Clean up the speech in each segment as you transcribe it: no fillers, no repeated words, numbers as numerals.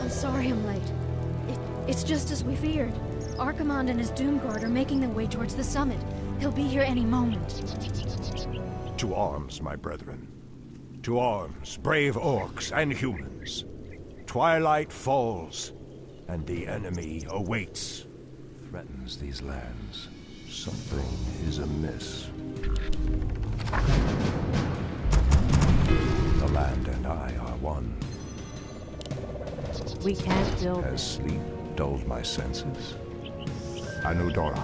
Sorry I'm late. It's just as we feared. Archimond and his Doomguard are making their way towards the summit. He'll be here any moment. To arms, my brethren. To arms, brave orcs and humans. Twilight falls, and the enemy awaits. Threatens these lands. Something is amiss. The land and I are one. We can't build Has sleep dulled my senses? Anudora.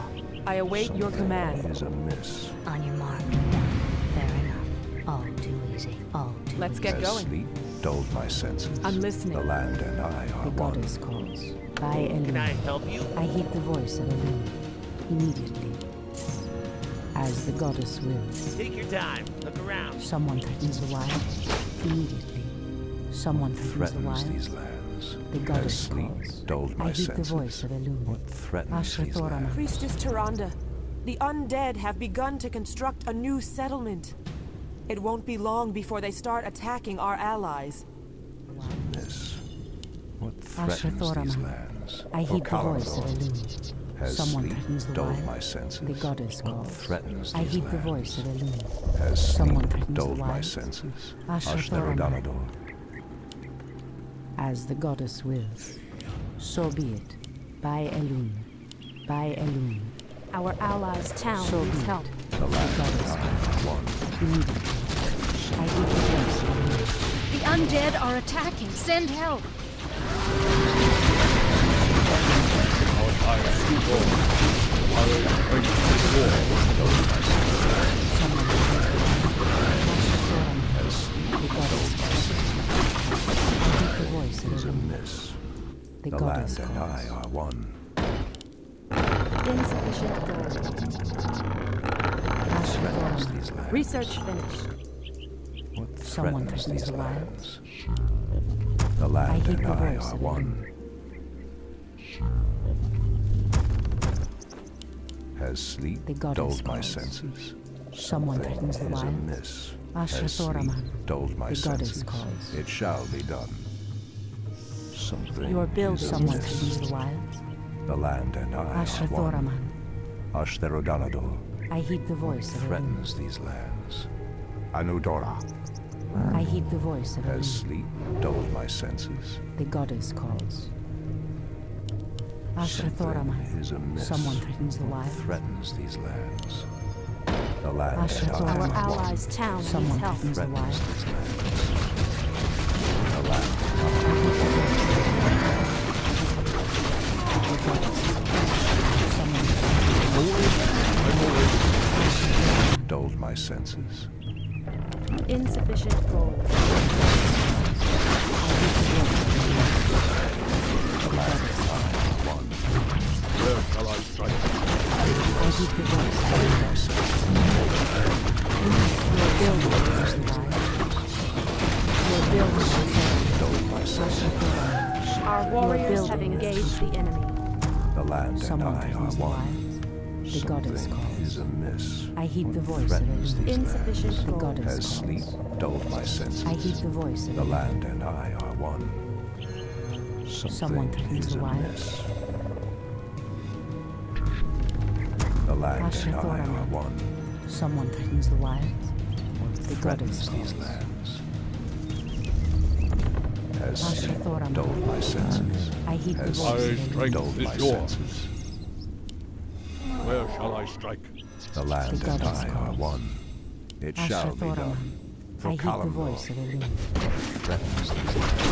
I await your command. Is amiss. On your mark. Fair enough. All too easy. All too Let's get Has going. sleep dulled my senses? I'm listening. The land and I are The one. goddess calls. By Elune. Can I help you? I heed the voice of Elune. Immediately. As the goddess wills. Take your time. Look around. Someone threatens the wild. Immediately. Someone threatens the Threatens wild. these lands. The Has goddess sleep calls. dulled my I heed senses? the voice of Elune. What threatens these Ashra lands? Priestess Tyrande, the undead have begun to construct a new settlement. It won't be long before they start attacking our allies. This. What threatens these lands? I heed the Okalamor. voice of Elune. Has Someone sleep threatens the dulled wild. my senses? The goddess What calls. threatens I these heed the lands? voice of Elune. Has Someone sleep threatens the dulled my wild. senses? Ashra Ashnerodanador. As the goddess wills. So be it. By Elune. By Elune. Our allies' town So needs be help. it. The land goddess and I are one. Immediately. I heed the voice of Elune. The undead are attacking. Send help. The goddess calls. I heed the voice of Is Elune. amiss. The The goddess land and I calls. are one. Insufficient gold. Threatens these lands. Research finished. What Someone threatens threatens these the lands? The land heed and the I voice are of one. Has sleep The goddess dulled my calls. senses? Someone Something threatens the is wild. amiss. Ashra Has sleep Thoraman. dulled my The goddess senses? calls. It shall be done. Something Your building. is Someone amiss. threatens the wild. The land and I Ashra are one. Thoraman. Ashtherodanador I heed the voice of Elune. threatens these lands. Anudora. I heed the voice of Has Elune. sleep dulled my senses? The goddess calls. Ashra Something Thoraman. is amiss. Someone threatens the What wild. threatens these lands? The land Ashra and I Our are Thoraman. one. allies' town needs Someone help. threatens the wild. Threatens these lands. The land dulled my senses. Insufficient gold. The land and I are one. Where shall I strike? I heed the voice of Dulled my senses. your building is the wild. Your building is Dulled my senses. Our warriors building have is engaged the enemy. The land and Someone I are threatens the one. wild. The goddess Something calls. is amiss. I heed the What voice of threatens Elune. these Insufficient lands? The gold. goddess Has calls. sleep dulled my senses? I heed the voice of The Elune. land and I are one. Someone Something threatens is the wild. amiss. The land Ashra and I are Thoraman. one. Someone threatens the wild. What The threatens goddess these calls. lands? Has Ashra sleep Thoraman. dulled my senses? I heed the Has voice of sleep Elune. dulled my senses? Where shall I strike? The land The and goddess I are calls. one. It shall Ashra be done. Thoraman. I heed the Okalamor voice of Elune. threatens these lands.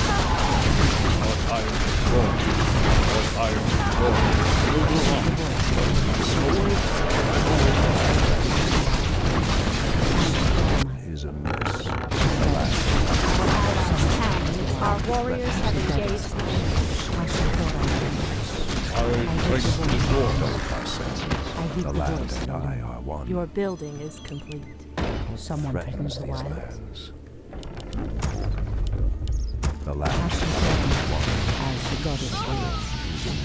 Our time is short. Our time is short. Is amiss. Our warriors have engaged the enemy. Ashra Thoraman. Our strength is yours. Dulled my senses. I heed The the land voice and of I Elune. are one. Your building is complete. Someone threatens Threatens the these wilds. lands. The land Ashen and I are one. as the goddess wills,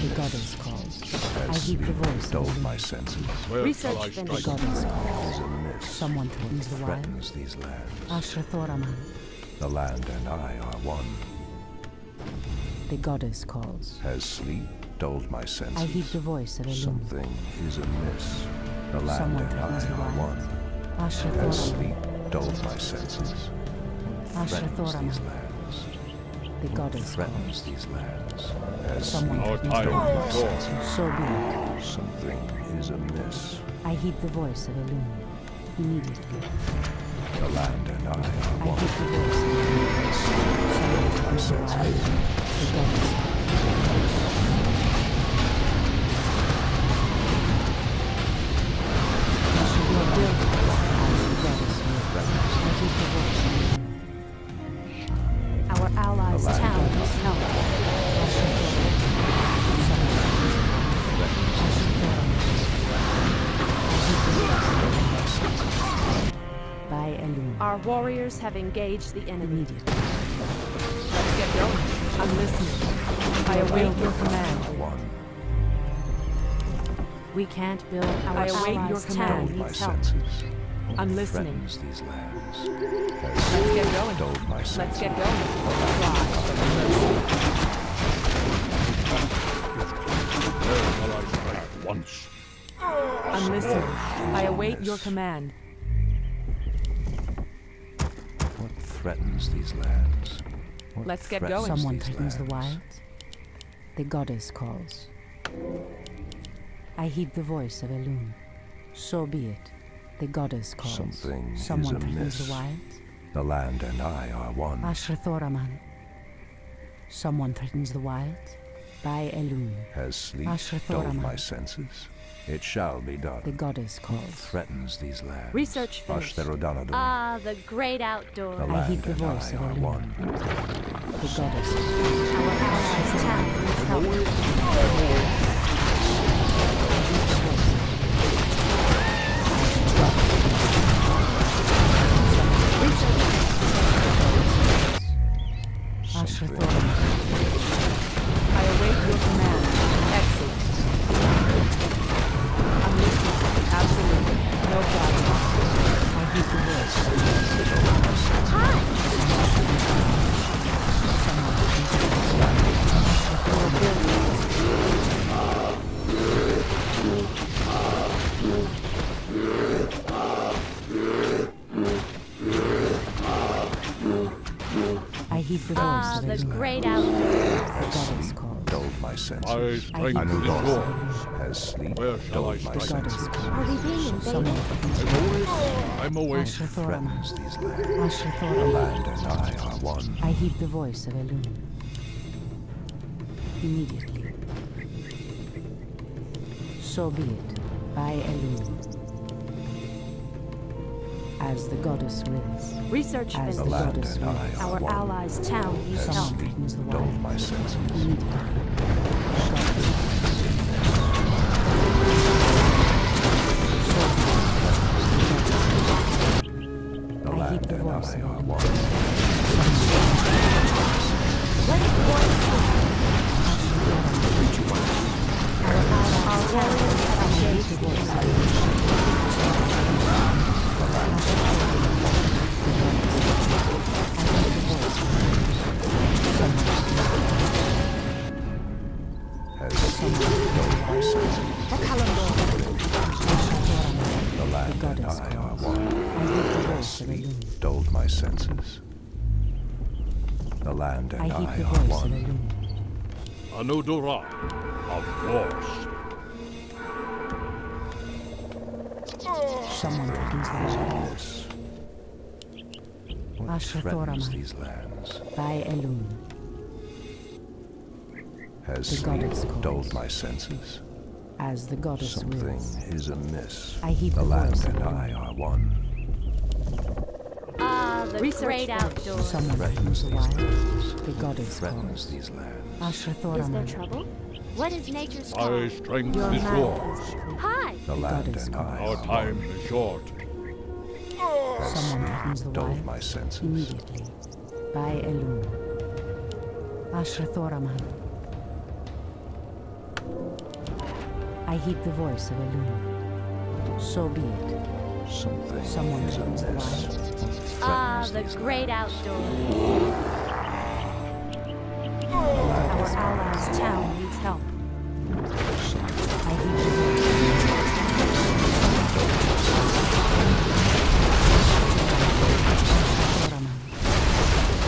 the goddess calls. I As heed the sleep voice of dulled Elune. my senses. Where Research shall I finished. The strike? goddess calls. Is a mist. Someone threatens the wilds. Threatens these lands. Ashrathoraman, The land and I are one. the goddess calls. Has sleep dulled my senses? I heed the voice of Elune. Something is amiss. The land Someone and threatens I the are wilds. one. Has Ashrathoraman, sleep dulled my senses? Threatens Ashrathoraman, these lands. the goddess Threatens calls. these lands. Has Someone sleep Our threatens time the dulled my is short. senses? So be it. Something is amiss. I heed the voice of Elune. Immediately. The land and I are I one. heed the voice of Elune. Someone threatens the wilds. The goddess calls. Your building as the goddess wills. I heed the voice of Elune. Our allies' The land town and is help. By Elune. Our warriors have engaged the enemy. Immediately. Let's get going. I'm listening. I await your command. One. We can't build our I await your allies' command. town Dulled my needs help. senses. I'm listening. Threatens these lands. Let's get going. Dulled my senses. Let's get going. Where shall I strike? Once. I'm listening. I await your command. What threatens these lands? What Let's get threatens going. Someone these threatens the lands? wilds. The goddess calls. I heed the voice of Elune. So be it. The goddess calls. Something is Someone threatens amiss. the wilds. The land and I are one. Ashrathoraman. Someone threatens the wilds. By Elune. Has sleep Ashrathoraman. dulled my senses? It shall be The done. goddess calls. Threatens these lands. Research finished. Ashtherodanadon. Ah, the great The outdoors. I land heed the and voice I of are Elune. one. The goddess calls. Our allies' town needs help. Ashrathoraman. I await your command. Excellent. I'm listening. Absolutely. No problem. I heed the voice of Elune. Your building is I heed the voice Ah, of the Elune. great outdoors. The goddess calls. Dulled my My senses. strength I is heed yours. Has sleep Where shall I dulled my The strike? goddess senses? calls. Are we being Someone invaded? threatens the I'm awake. Ashrathoraman. Threatens these lands. The Ashrathoraman. land and I are one. I heed the voice of Elune. Immediately. So be it. By Elune. As the goddess wills. research As The finished. land goddess and I wills. are Our one. allies' town needs Has help. sleep threatens the dulled wild. my senses? Immediately. The goddess The I heed land the and voice I of are Elune. one. Our warriors have engaged the enemy. Has sleep dulled my senses? The land and goddess I are calls. one. I heed the Has voice of sleep Elune. dulled my senses? The land I and heed I the are voice of one. Elune. Anudora. Of course. Someone threatens the wild. Yes. What Ashrathoraman. threatens these lands? By Elune. Has The sleep goddess calls. dulled my senses? As the goddess Something wills. is amiss. I heed The the land voice of and Elune. I are one. Ah, the Research great finished. outdoors. Someone Threatens threatens the these wild. lands. The goddess Threatens calls. these lands. Is there Ashrathoraman. trouble? What is nature's My call? strength Your is man yours. Hi! The land goddess and I Our are time is short. Someone threatens the dulled wild. my senses. Immediately. By Elun. Ashrathoraman. I heed the voice of Elun. So be it. Something Someone is threatens the amiss. wild. Ah, the Threatens these great lands. outdoors. Our allies' town needs help. I heed the voice. Ashrathoraman.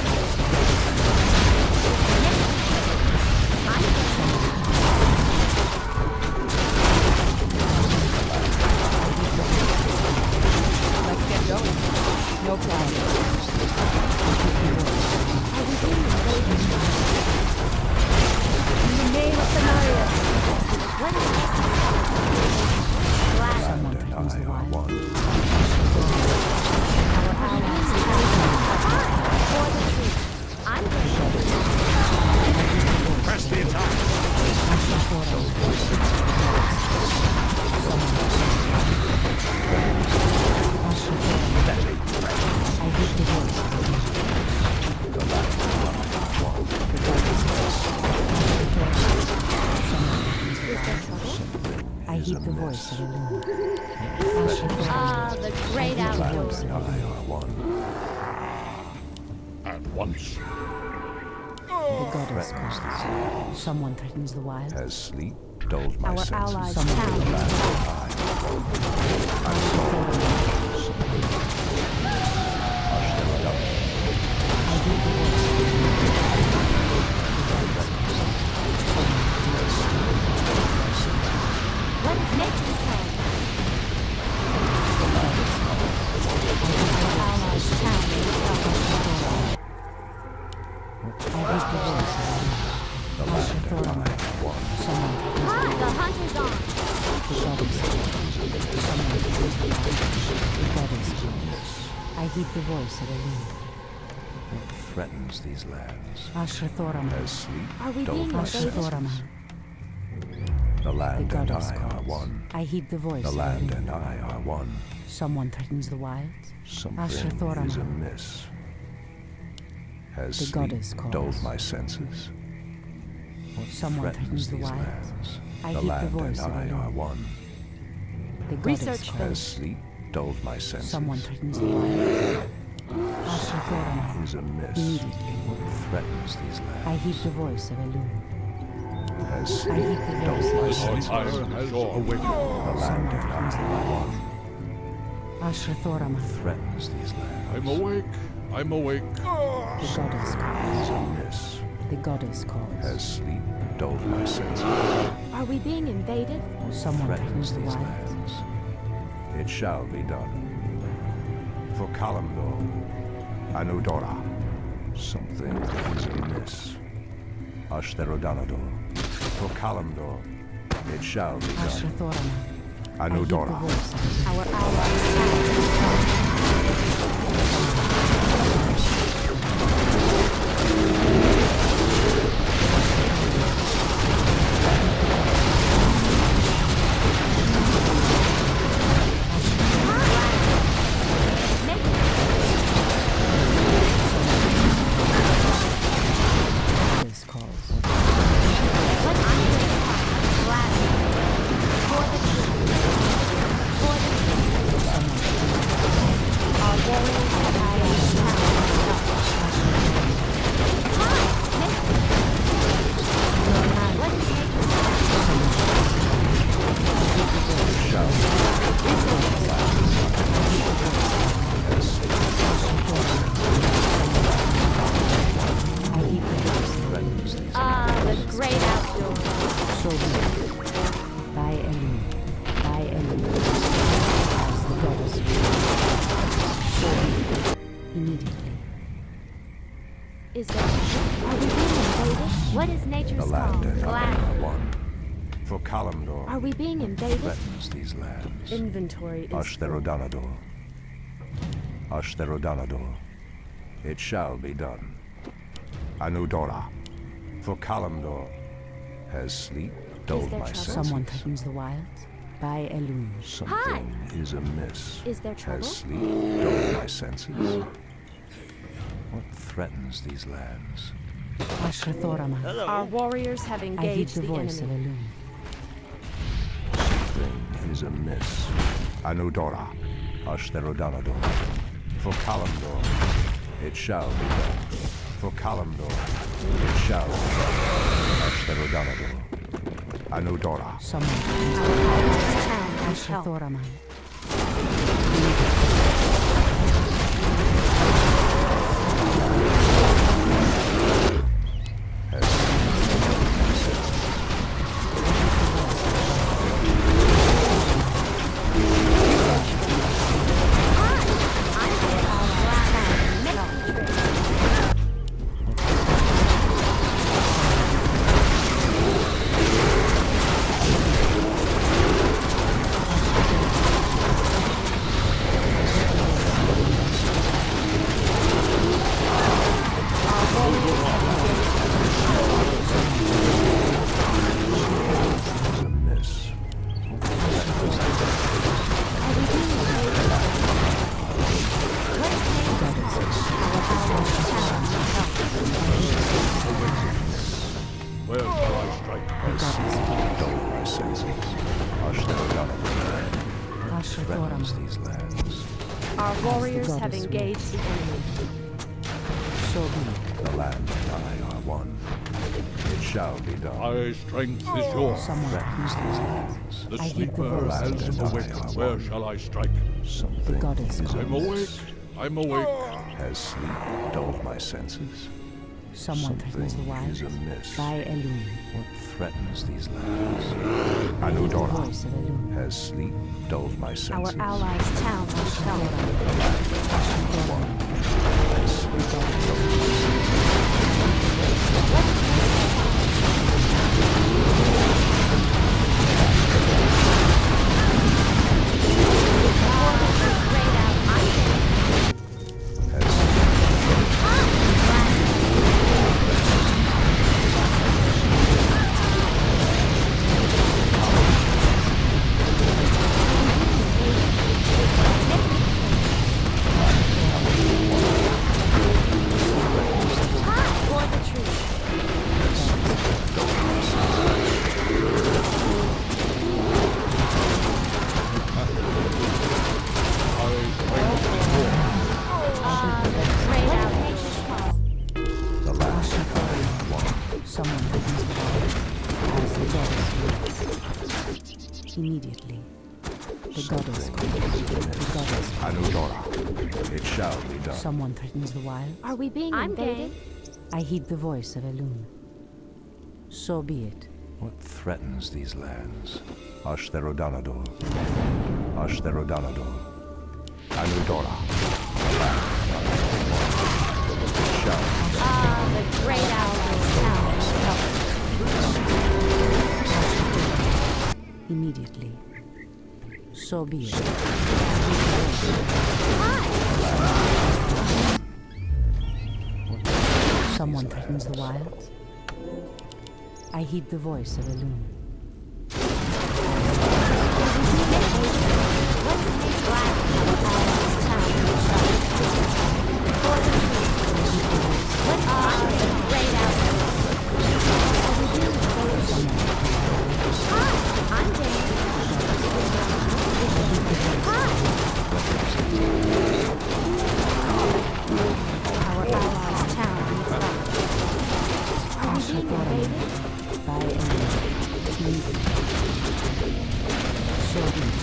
Let's get going. No problem. In the name of Samaria. What is Glad. Someone And threatens the I are wild. one. Our allies For the truth. I'm ready. Press the attack! I heed the voice. I heed the voice of Elun. Ah, the great outdoors. Voice of I Elun. are one. At once. The goddess calls. Someone threatens the wild. Has sleep dulled my Our senses? allies' Someone town threatens needs the help. wild. I heed the voice of Elun. What is nature's call? Our allies' town needs help. I heed the voice of Elun. The land and I are one. Someone threatens the Hi, wild. the hunt is on. The goddess calls. Someone threatens the wild. The goddess calls. I heed the voice of Elun. What threatens these lands? Ashrathoraman. Has sleep Are we dulled being my invaded? senses? Ashrathoraman. The The land and goddess I are calls. one. I heed the voice The of land Elun. and I are one. Someone threatens the wild. Something Ashrathoraman. is amiss. Has The sleep goddess calls. dulled my senses? What Someone threatens the these wild. lands? I The heed the land voice and of I Elun. are one. The goddess Research calls. Has sleep dulled my senses? Someone threatens the wild. Ashrathoraman. is amiss. Immediately. What threatens these I lands? heed the voice of Elun. Has I sleep heed the dulled voice my of Our Elun. senses? time has awakened. The land and I are one. Ashrathoraman. Threatens these lands. I'm awake. I'm awake. The goddess calls. Is amiss. The goddess calls. Has sleep dulled my senses? Are we being invaded? Someone threatens Threatens the these wild. lands. It shall be done. For Kalimdor, Anudora, something is amiss. Ashtherodanador, for Kalimdor, it shall be done. Ashrathoraman. I heed the Anudora, voice of Elun. Our allies' town needs help. Goddess calls. What I'm glad. For the truth. For the truth. Our warriors and allies' town needs help. Hi, nature. What is nature's call? I heed the voice of Elun. threatens these Ah, the great outdoors. So be it. By Elun. By Elun. As the goddess wills. So be it. Immediately. Is there? Are we being invaded? What is The nature's land call? and I Glad. are one. For Kalimdor, Are we being invaded? threatens these lands. Inventory is full. Ashtherodanador. Ashtherodanador. It shall be done. Anudora. For Kalimdor. Has sleep dulled there my trouble? senses? Someone threatens the wilds. By Elune. Something is amiss. Is there trouble? Has sleep dulled my senses? What threatens these lands? Ashrathoraman. Our warriors have I heed engaged the the voice of enemy. Elune. Something is amiss. Anudora, Ashtherodanador. For Kalimdor, it shall be done. For Kalimdor, it shall be done. Ashtherodanador. Anudora. Someone Town needs help. Ashrathoraman. Amiss. Where shall I strike? Has sleep dulled my senses? Ashtherodanador. Threatens Ashrathoraman. these lands. Our warriors have goddess engaged the enemy. So be it. The land and I are one. It shall be done. My strength is yours. Someone threatens These the lands. The I heed the sleeper voice of has the awakened. Twilight. Where shall I strike? Something goddess is calls. I'm awake. amiss. I'm awake. Has sleep dulled my senses? Someone threatens the Something wilds. is amiss. By Elune. What threatens these lands? The Anudora. voice of Elune. Has sleep dulled my Our senses? allies' town needs help. Has sleep dulled my senses? Has the land and I are one. Someone threatens the wilds. As the goddess wills. Immediately. The goddess Something calls. is amiss. The goddess calls. Anudora. It shall be done. Someone threatens the wild. Are we being invaded? I heed the voice of Elune. So be it. What threatens these lands? Ashtherodanador. Ashtherodanador. Anudora. The land and I are one. It shall be done. Ah, the great allies' town needs help. Immediately. So be it. Someone threatens the wilds. I heed the voice of Elune. By Elune. So be it.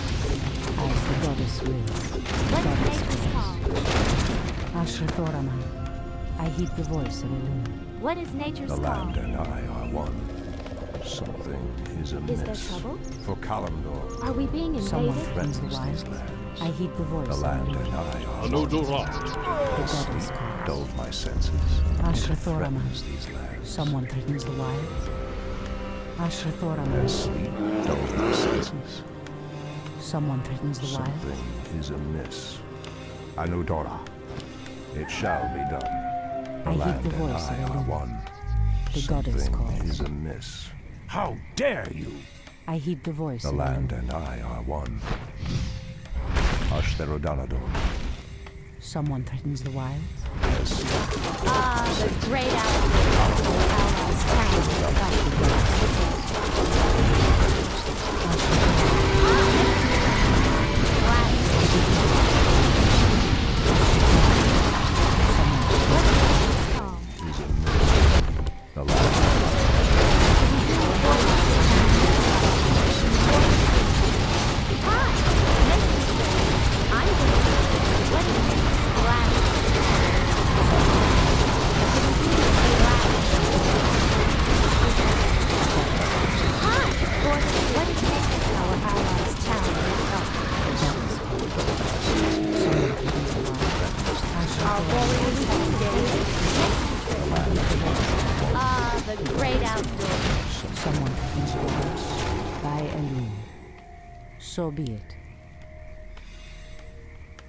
As the goddess wills. The goddess calls. Ashrathoraman. I heed the voice of Elune. What is nature's The call? land and I are one. Something is amiss. Is there trouble? For Kalimdor, Are we being Someone invaded? threatens the threatens these wilds. lands. I heed the voice The of land Elune. and I are one. Anudora. The goddess calls. Dulled my senses. Ashrathoraman. Threatens these lands. Someone threatens the wilds. Ashrathoraman. Has sleep dulled my senses? Someone threatens the wilds. Something is amiss. Anudora, it shall be done. The I heed land the and voice I of are Elune. one. The goddess Something calls. is amiss. How dare you? I heed the voice The of land Elune. and I are one. Ashtherodanador. Someone threatens the wilds. Yes. The great allies Is a myth. The land. the great outdoors. Someone threatens the wilds. By Elune. So be it.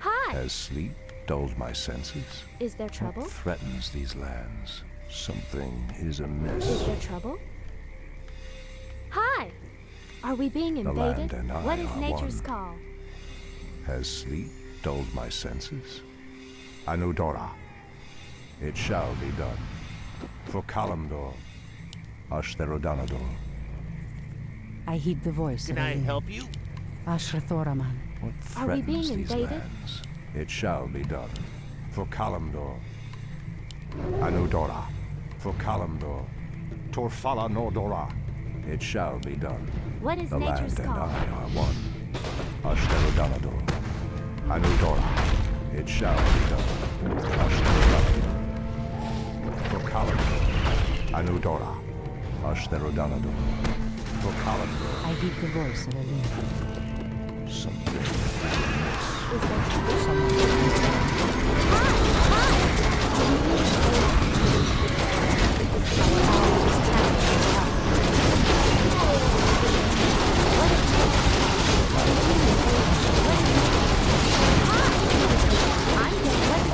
Hi! Has sleep dulled my senses? Is there trouble? What threatens these lands? Something is amiss. Is there trouble? Hi! Are we being The invaded? land and I What is are nature's one. call? Has sleep dulled my senses? Anudora. It shall be done. For Kalimdor. Ashtherodanador. I heed the voice Can of I Elune. help you? Ashrathoraman. What Are we threatens being these invaded? lands? It shall be done. For Kalimdor. Anudora. For Kalimdor. Torfala Nordora. It shall be done. What is The nature's land and call? I are one. Ashtherodanador. Anudora. It shall be done. Ashtherodanador. For Kalimdor. Anudora. Ashtherodanador. For Kalimdor. I heed the voice of Elune. Something. Is there trouble? Someone threatens the wilds.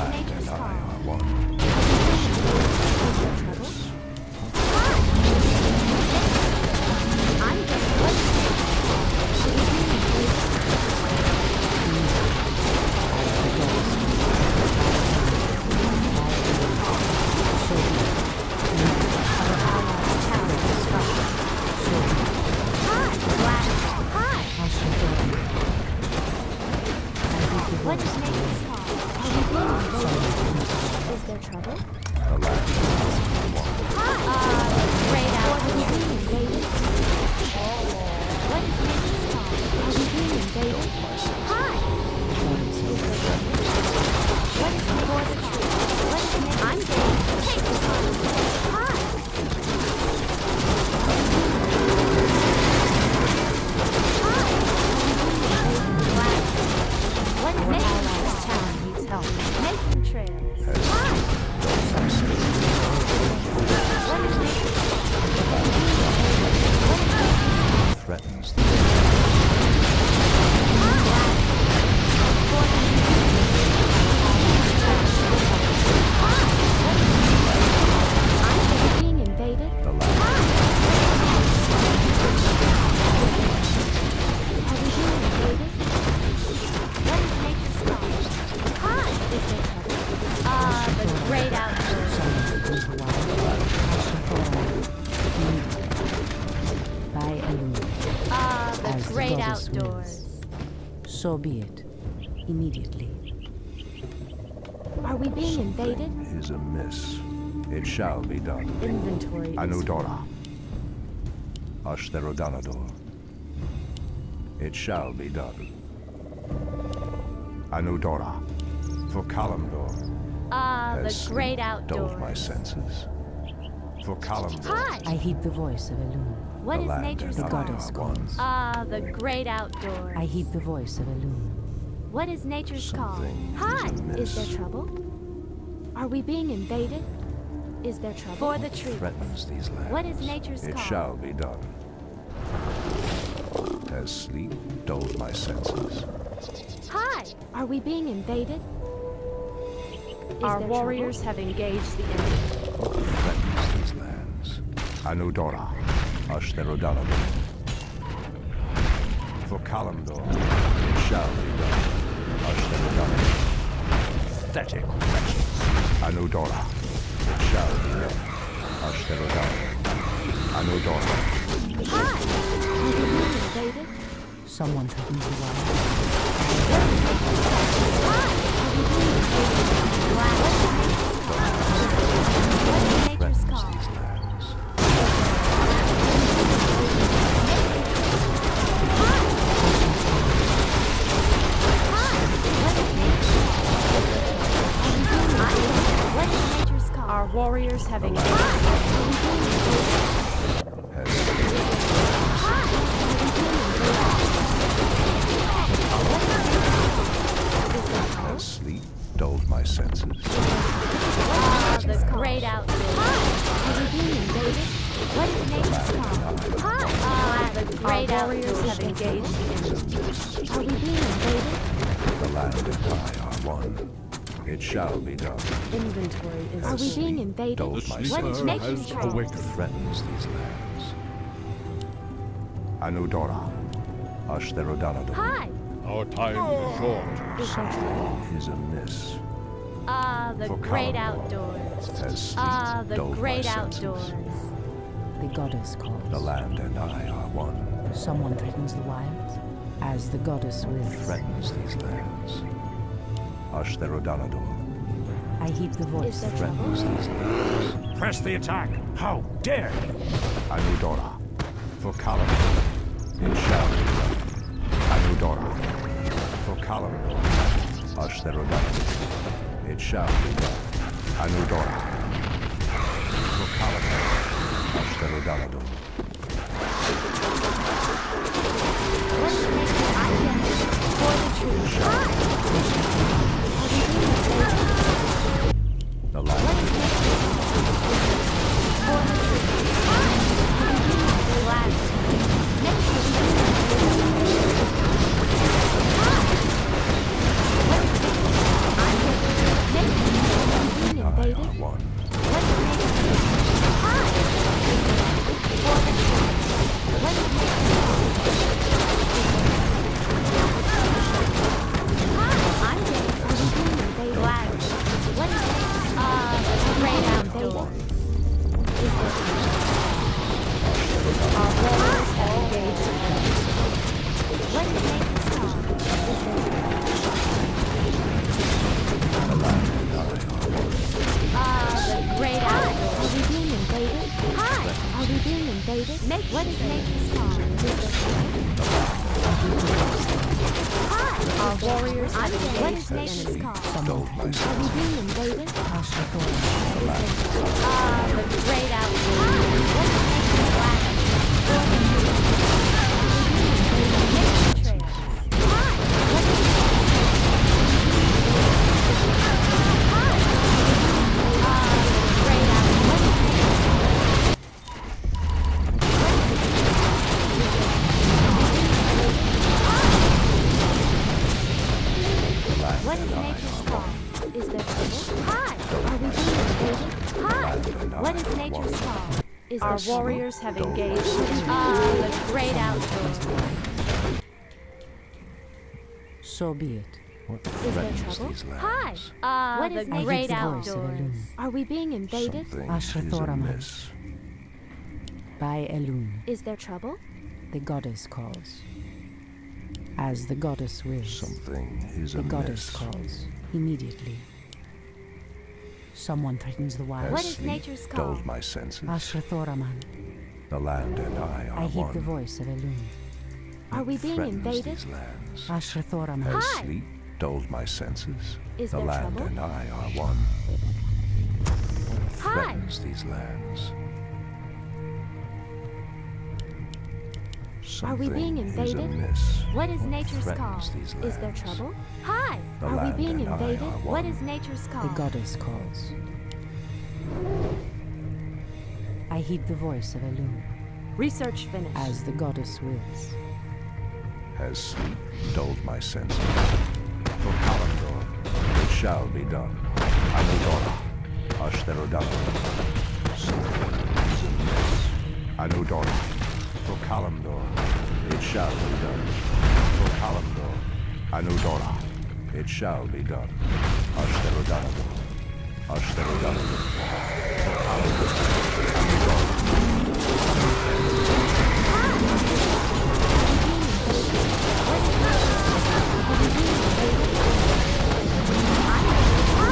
Nature's I call. are one. What is nature's call? Are we being invaded? Is there trouble? The land and I are one. Great out. Are we being invaded? What is nature's call? Are we being invaded? Hi! What is the force call? What is nature's I'm going to take the call. Hi! What is nature's town needs help? Making trails. Hi! What is nature's Threatens I'm being invaded. the land. Are we being invaded? What is nature's call? Hi! Is there trouble? The great outdoors. Someone threatens the wilds. Ashrathoraman. By Elune. The As the great goddess outdoors. So be it. Immediately. Are we being invaded? Is amiss. It shall be done. Inventory is Anudora. Ashtherodanador. It shall be done. Anudora. For Kalimdor. the Has great sleep dulled my outdoors. senses. For Kalimdor. Hi! I heed the voice of Elune. What the is land nature's and The I call? goddess are one. The great outdoors. I heed the voice of Elune. What is nature's call? Something Hi! is amiss. Is there trouble? Are we being invaded? Is there trouble? For the trees. Threatens these lands. What is nature's It call? shall be done. Has sleep dulled my senses? Hi! Are we being invaded? Is Our there warriors have engaged the enemy. Threatens these lands. Anudora. Ashtherodalado. For Kalimdor, it shall be done. Ashtherodalado. Pathetic wretches. Anudora, it shall be done. Ashtherodalado. Anudora. Hi! Have you been invaded? Someone threatens the wild. Hi! Have you been invaded? What's nature's call? These lands. What is nature's call? Our warriors have engaged. Has sleep dulled my senses? The great outdoors. Have you been invaded? What is nature's call? Hi! The great warriors outdoors have engaged the enemy. Are we being invaded? The land and I are one. It shall be done. Inventory is Are we being invaded? Dulled my What is senses. nature's call? Threatens these lands. Anudora. Ashtherodalado. Hi! Our time is short. Is amiss. The For great Kalimdor outdoors. has sleep The dulled my great senses. outdoors. The goddess calls. The land and I are one. Someone threatens the wilds. As the goddess wills. Threatens these lands. Ashtherodalado. I heed the voice. Is there Threatens trouble? these lands. Press the attack! How dare you! Anudora. For Kalimdor. It shall be done. Anudora. For Kalimdor. Ashtherodalado. It shall be done. Anudora. For Kalimdor. Ashtherodalado. What is nature's call? For the truth. Hi! Are we being invaded? The What land is nature's call? For the truth. Hi! Are we being invaded? Nature's being and I invaded? are one. What is nature's call? Hi! For the truth. What is nature's call? Hi, I'm Jaina. Are we being invaded? Gladly. What is nature's the great outdoors? Is there our warriors have engaged the enemy. What is nature's call? Is there the great outdoors. Are we being invaded? Hi! Are we being invaded? What is nature's call? Is there Hi! Our warriors have engaged What is the nature's enemy. call? Dulled my Are we senses. being invaded? Ashtherodalado. The great outdoors. What is nature's call? For the nature trails. Hi! What is the great outdoors. What is nature's call? Is there trouble? Hi! Are we being invaded? Hi! What is nature's call? Is there Our trouble? warriors have engaged the enemy. The great outdoors. So be it. What Is there threatens trouble? these Hi! lands? What is I great heed the voice of outdoors? Elun. Are we being invaded? Something Ashtherodalado. is amiss. By Elun, Is there trouble? the goddess calls. As the goddess wills. Something is The amiss. goddess calls. Immediately. Someone threatens the wild. What Has is sleep nature's call? dulled my senses. Ashrathoraman. The land and I are I heed one. the voice of Elun. Are we being Threatens invaded? these lands. Ashrathoraman. Has Hi. sleep dulled my senses. Is the there land trouble? and I are one. Hi! Threatens these lands. Are we being Something is invaded? amiss. What is nature's call? Threatens these Is there lands. trouble? Hi! The Are we land being and I invaded? are What one. is nature's call? The goddess calls. I heed the voice of Elun. Research finished. As the goddess wills. Has sleep dulled my senses. For Kalimdor, it shall be done. Anudora, Ashtherodalado. Something is amiss. Anudora, For Kalimdor, it shall be done. For Kalimdor, Anudora, it shall be done. Ashtarodanador, Ashtarodanador. For Kalimdor,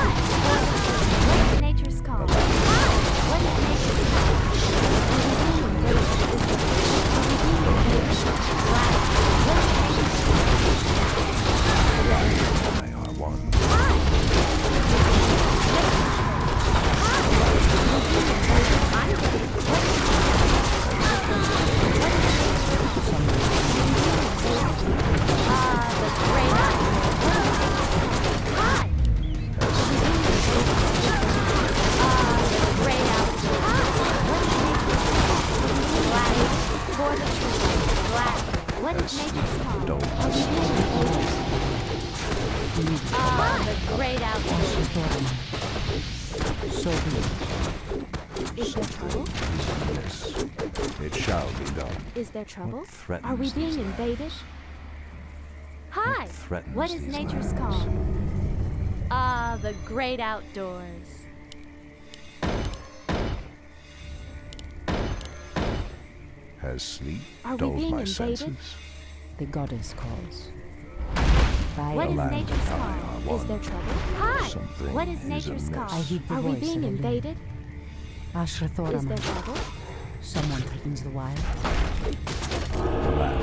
What is nature's call? What is nature's call? I are one. What is nature's call? Don't The great outdoors. So be it. Is there trouble? yes. It shall be done. Is there trouble? threatens Are we being these invaded? Hi! threatens What is these nature's lands? call? The great outdoors. Has sleep Are we dulled being my invaded? senses? The goddess calls. By What is land nature's and I call? are Is one. there trouble? Hi! Something What is is nature's amiss. call? I heed the Are we voice being of Elune. invaded? Is there Ashrathorama. trouble? Someone threatens the wild. The land.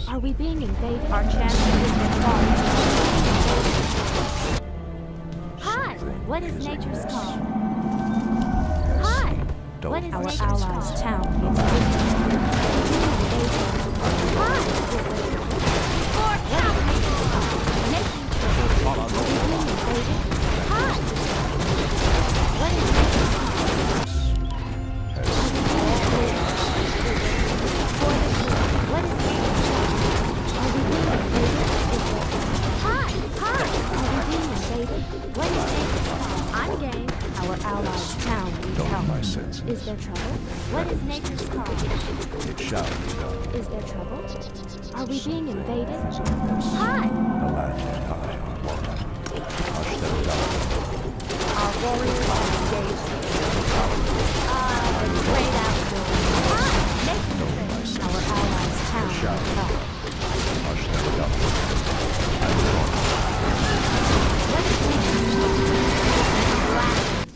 Are we being invaded? Our champion has been fallen. Hi! Something What is is nature's amiss. call? Hi! Don't What is Our nature's allies' call? town Hi! needs For making Hi! What is nature's call? What is nature's call? Are we being invaded? Hi! Are we being invaded? What is nature's call? I'm game. our allies' town needs Dull help. my senses. Is there trouble? What is nature's call? It shall be done. Is there trouble? Are we being invaded? Is amiss. Hi! The land and I are one. Ashtarodanador. Our warriors are engaged. The great outdoors. Hi! Making Dull the my senses. Our allies' town Shall needs be help. done. Ashtarodanador. And one What is nature's call?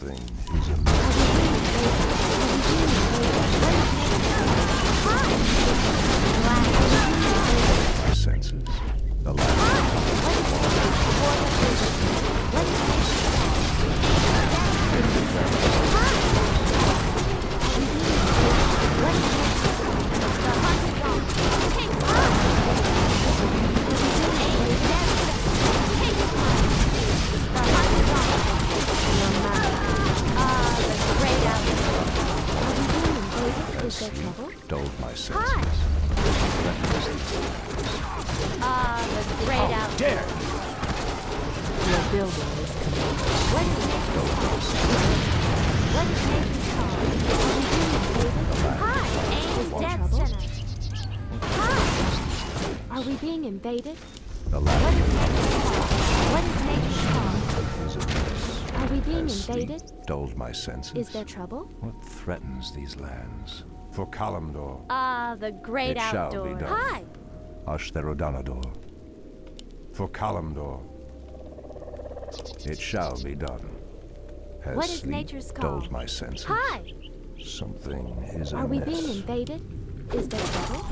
thing is amiss. My senses. The land. Is there trouble? Dulled my senses. Hi! The great out. Dare! Your building is commanded. What is nature's call? What is nature's call? Hi! Aim is dead center. Hi! Are we being invaded? The What land is nature's call? What is nature's call? is amiss. Are we being Has sleep invaded? dulled my senses. Is there trouble? What threatens these lands? For Kalimdor, The great It shall be outdoors. done. Hi! Ashtarodanador. For Kalimdor, it shall be done. Has What is sleep nature's call? dulled my senses? Hi! Something is Are we amiss. being invaded? Is there trouble?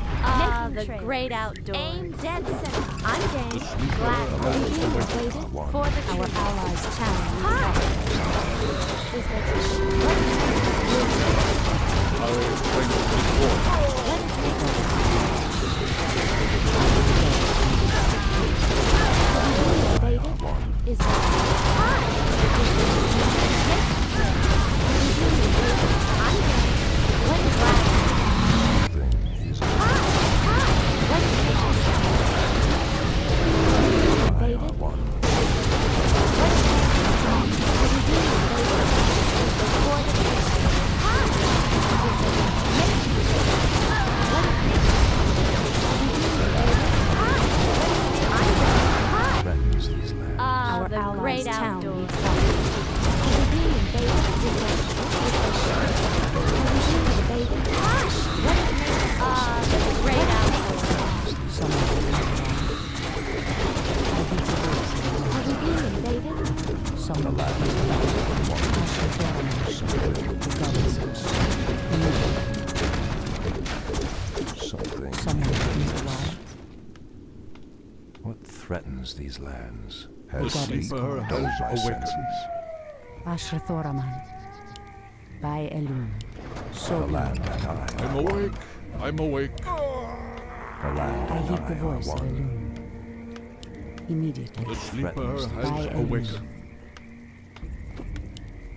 The great outdoors. Aim dead center. I'm game. Glad. Are we being invaded? One. For the Our truth. allies' town needs Hi! help. Is there trouble? What is I will bring the war. What is nature's invaded? One. Is there Hi! Are we being threatens these lands. The Has sleeper dulled my has awakened. senses. Ashra Thoraman. By Elun. So The be land it. and I I'm are one. awake. I'm awake. The land I and heed the I are voice of one. Elun. Immediately. The sleeper threatens has by Elun. awakened.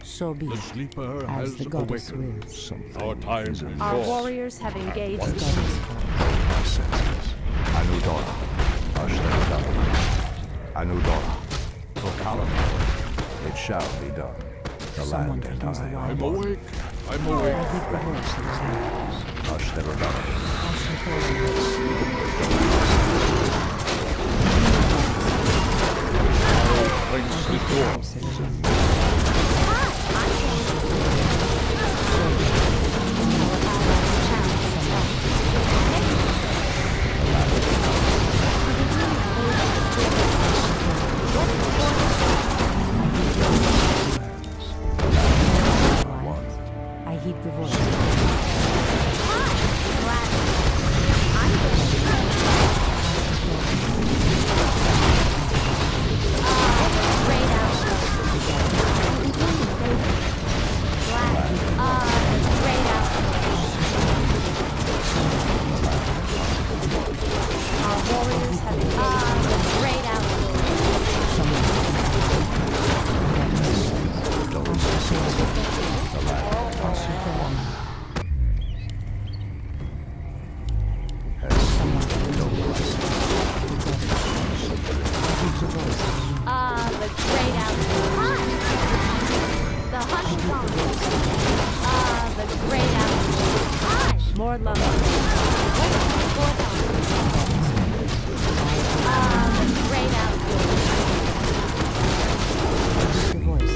So be The it. sleeper As has the goddess awakened. wills. Something Our time is is amiss. Our short. warriors have engaged The the goddess calls. My senses. Anudora. Ashtenadara. Anudora. For Kalamdor. It shall be done. The Someone land and threatens the I are I'm wild. one. awake. I'm I awake. heed the voice of Elun. Ashtenadara. Ashra Thoraman. Brings the door. I heed the voice. More love. The great outdoors. The voice.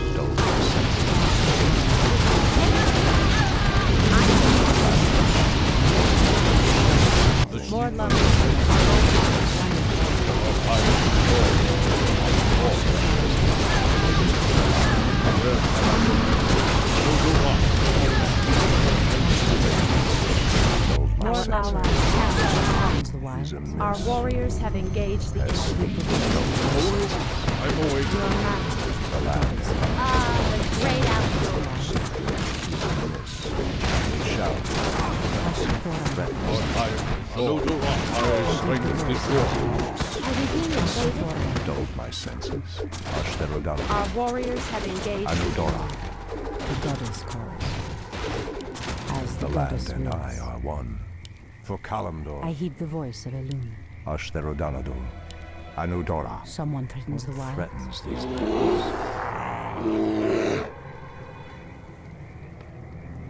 More love. More allies have The wild. Our warriors have engaged the enemy. I'm awake. The great outdoors. Shall Our time is short. Our strength is short. dulled my senses. Ashtenadara. Our warriors have engaged Anudora. The goddess calls. As the The goddess land and I wills. are one. For I Kalamdor. heed the voice of Elun. Ashtenadara. Anudora. Someone threatens the wild. Threatens these lands.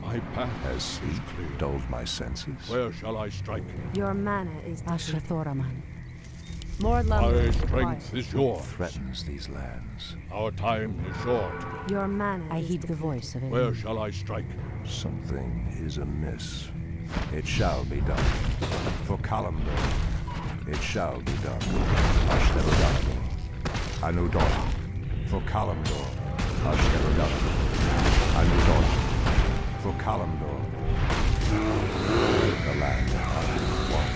My path Has sleep dulled my senses. Where shall I strike? Your mana is Ashra Thoraman. more lumber. Our is strength required. is yours. Threatens these lands. Our time is short. Your mana I is heed the voice of Where Elun. shall I strike? Something is amiss. It shall be done. For Kalamdor. It shall be done. Ashtenadara. Anudora. For Kalamdor. Ashtenadara. Anudora. For Kalamdor. The land and I are one.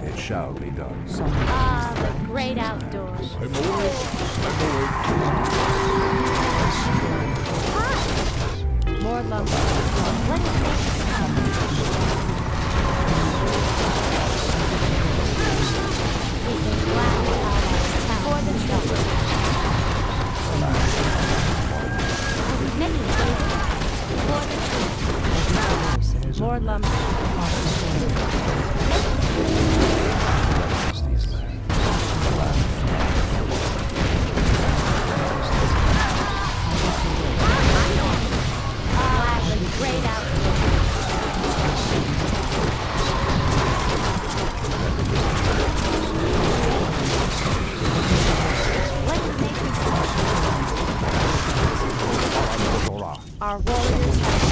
It shall be done. Someone the great outdoors. I'm awake. I'm awake. More lumber. For the trouble. More lumber. These lands. The great outdoors. Anudora. Our warriors have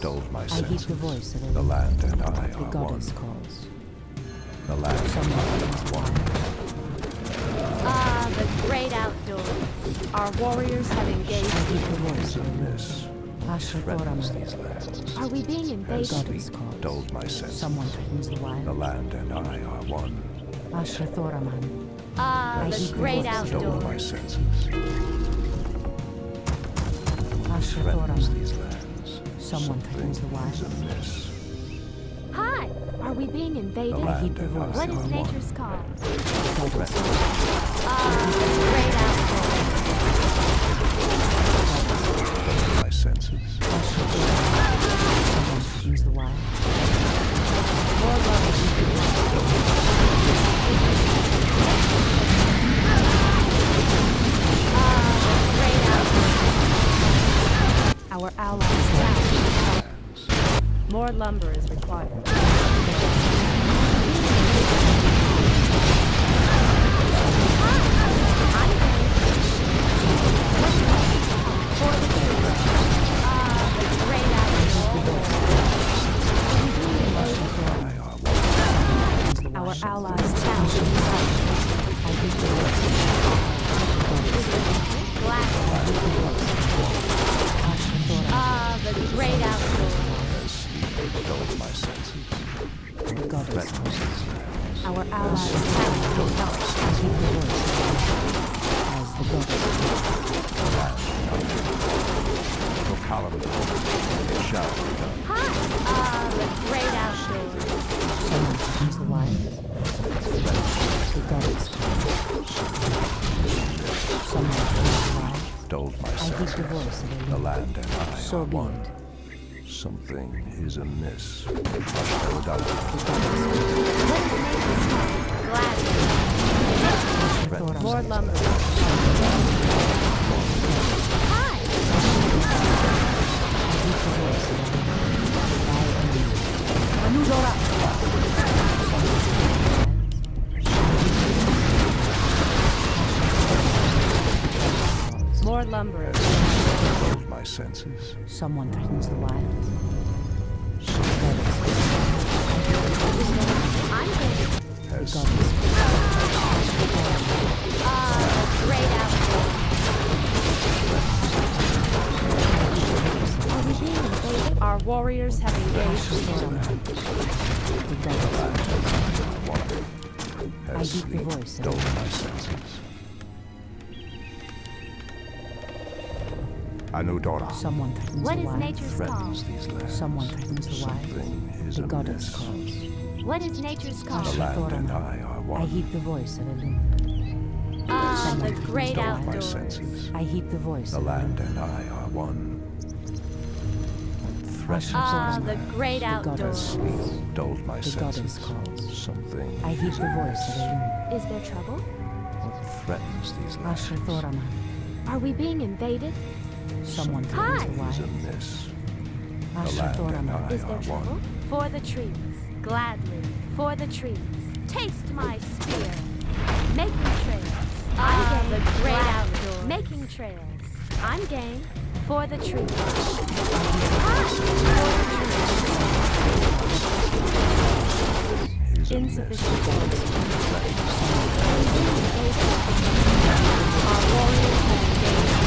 Dulled my I heed senses. the voice of The Elun. land and I The are one. goddess calls. The land and I are one. the great outdoors. Our warriors have engaged I heed the voice Is of Elun. amiss. threatens these lands. Are we being As invaded? sleep dulled my senses. Someone threatens the The wild. land and I are one. Asher Thoraman. Ah, I the heed the great voice. Dulled my outdoors. senses. Asher Threatens Thoraman. these lands. Someone threatens the wild. Something is amiss. Hi! Are we being The invaded? I heed land the and voice. I What are is one. nature's call? Threatens Ah, the great outdoors. my senses. Asher Thoraman. Someone threatens the wild. More love. Ah, the great outdoors. Our allies down. More lumber is required. Our allies down. Ah, the great outdoors. Dulled my senses. The goddess Threatens these lands. Our allies down. I heed the voice as the goddess For Kalimdor, it shall be done. Hi! Ah, the great outdoors. Someone threatens the wild. The goddess Someone threatens the wild. Dulled my I heed senses. the voice of The Elune. land and I So are be one. it. Something is amiss. Ashtarodala. Gladly. Threatens More these lumber. lands. Hi! I heed the voice of Elune. By Elune. More lumber. Dulled my senses. Someone threatens the wild. I'm good. Has Goddess. Ah, the great outdoors. Are we being invaded? Our warriors have engaged the enemy. The goddess. I has heed the sleep voice of dulled my senses. Anudora Someone threatens What the is wild. nature's call? threatens these lands. Someone threatens the wild. Something is The goddess amiss. calls. What is nature's call? The land and I are I one. heed the voice of Elune. Ah, the great Dulled my outdoors. senses. I heed the voice The of land and I are one. Threatens Ah, these the lands. great The goddess. outdoors. Sleep dulled my The goddess senses. calls. Something I heed is the voice of amiss. Elune. Is there trouble? What threatens these lands? Asher Thoraman. Are we being invaded? Someone threatens Hi. the Is wild. amiss. Asher land and Thoraman. I Is there are trouble? one. For the trees. Gladly. For the trees. Taste my spear. Making trails. I'm game. The great outdoors. Making trails. I'm game. For the trees. Is amiss. Insufficient force. Our warriors have engaged.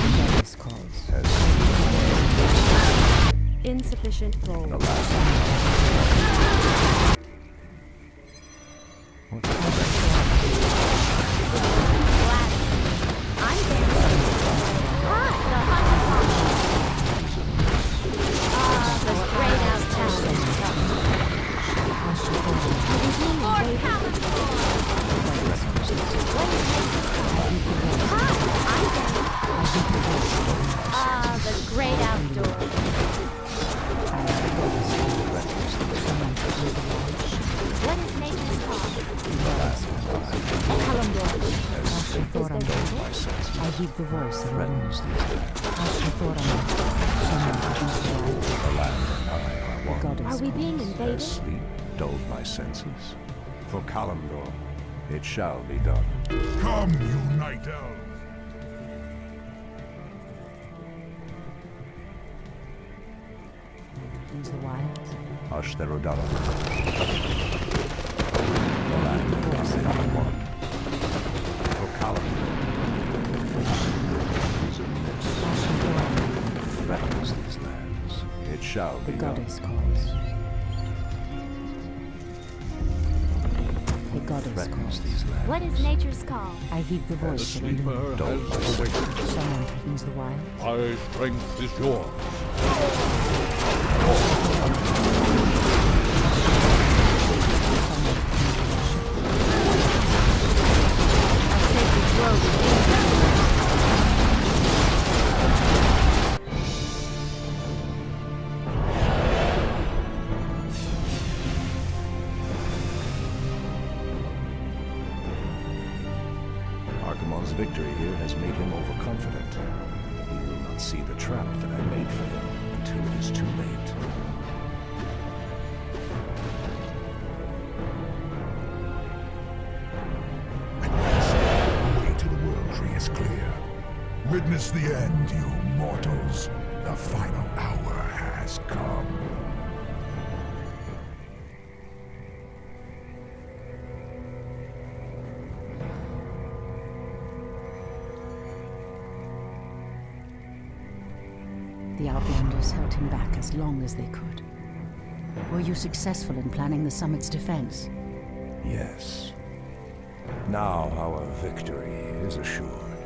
The goddess calls. Has Insufficient gold. the land. Gladly. I'm game. Hi, the hunter Ah, the great outdoors. Asher Thoraman. For California. What is nature's call? Hi, I'm game. I heed the voice of Elune. Ah, the great outdoors. Someone threatens the wild. What is nature's call? Asher Thoraman. My senses. I heed the voice of Elune. Threatens these lands. Asher Thoraman. Someone threatens the wild. The land and I are The one. goddess Are we being calls. invaded? As sleep dulled my senses. For Kalimdor, it shall be done. Come, you night elves. Threatens the wild. Ashtarodala. I heed the voice of I are Elune. one. For Kalimdor, shall The be done. goddess calls. The goddess Threatens calls. these lands. What is nature's call? I heed the The voice of a sleeper loon. has awakened. Someone threatens the wild. My strength is yours. Archimonde's victory here has made him overconfident. He will not see the trap that I made for him until it is too late. The way to the World Tree is clear. Witness the end, you mortals. The final hour has come. The Outlanders held him back as long as they could. Were you successful in planning the summit's defense? Yes. Now our victory is assured.